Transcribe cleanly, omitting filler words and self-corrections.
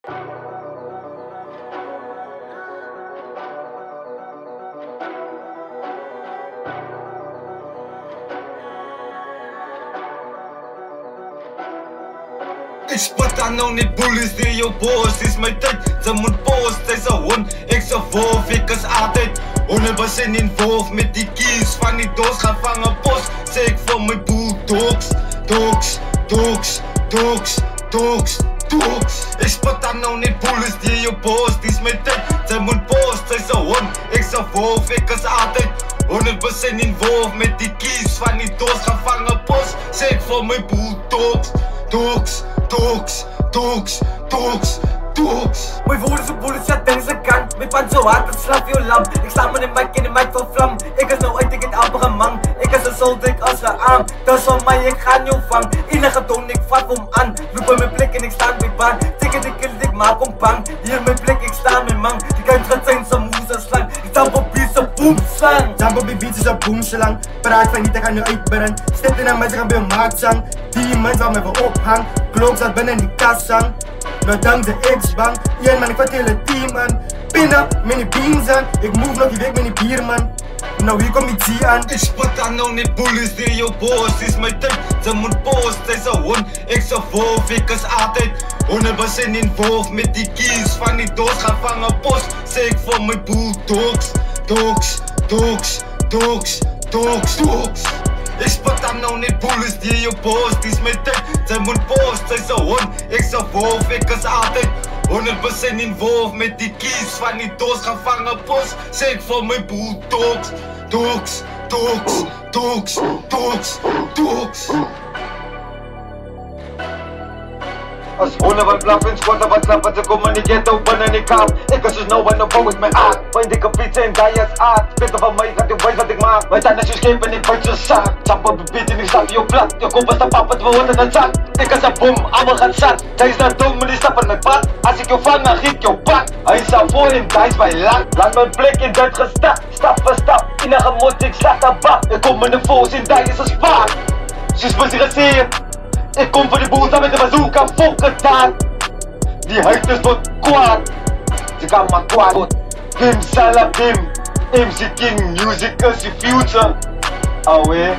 Ik spot aan nou niet bullies die jou boos. Is mijn tijd, ze moet post. Zij is een hond, ik ze wolf. Ik is altijd 100% involved met die keys van die doos. Ga vangen post, zeg ik voor mijn bulldogs. Dogs, dogs, dogs, dogs, dogs. Ik spot aan nou niet bullies die jou boos. Is mijn tijd, ze moet post. Zij is een hond, ik ze wolf. Ik is altijd 100% involved met die keys van die doos. Ga vangen post, zeg ik voor mijn bulldogs. Dogs, dogs, dogs, dogs, dogs. Mijn woorden zijn bullets, ja denk ze kan. Mijn pan zo hard, dat slaat je lam. Ik sla me in de mic van vlam. Ik is nou uit, ik het amper man. Ik is een soul dik als een arm. Dat is van mij, ik ga jou vang. Enige toon, ik vat hem aan. Loop in mijn blik en ik sta bij baan. Tikken de kill, ik maak hem bang. Hier in mijn blik, ik sta met man. Die kan het zijn, ze moes en slang. Ik sta op beats, ze boom slang. Jump op die beats is een boomslang. Praat van niet, ik ga nu uitbrengen. Step in aan mij, ze gaan bij een maakzang. Die mensen waar me voor ophang. Klok zat binnen die kassang. Nou dank de X-bang. Ja man, ik vat hele team man. Binnen, met die beams aan. Ik move nog die week met die bier man. Nou hier komt die G aan. Ik spot aan nou niet bullies die jou boos. Is mijn tijd, ze moet post. Zij is een hond, ik ze wolf. Ik is altijd 100% involved met die keys van die doos. Ga vangen post, zeg ik voor mijn bulldogs. Dogs, dogs, dogs, dogs, dogs. Ik spot aan nou niet bullies die jou boos. Is mijn tijd, zij moet post. Zij is een hond, ik ze wolf. Ik is altijd 100% involved met die keys van die doos. Ga vangen post, zeg ik voor mijn bulldogs. Dogs, dogs, dogs, dogs, dogs. Als honden wat blaffen, squatten wat slappen, ze komen niet ghetto binnen die kaap. Ik is dus nou en op bouw is mijn aard. Mijn dikke fiets en die is aard. Spitten van mij, gaat u wijs wat ik maak. Mijn tanden is je scheep en ik buit je zaak. Chap op je beat en ik stap je plat. Je kop is de pap, het wordt in het zak. Ik is een boom, allemaal gaat zat. Hij is naar dom, maar die stappen het pad. Als ik jou vang, dan giet jou pak. Hij is al voor en hij is bij lang. Laat mijn blik in dit gestap. Stap voor stap, enige mot, ik slag de bak. Ik kom in de voos en die is een spaak. Zus me gereerd. Ik kom voor die boel met de bazooka, fok het daar. Die huid wordt kwaad. Ze kan maar kwaad worden. Bim Salabim, MC King, music is the future. Away.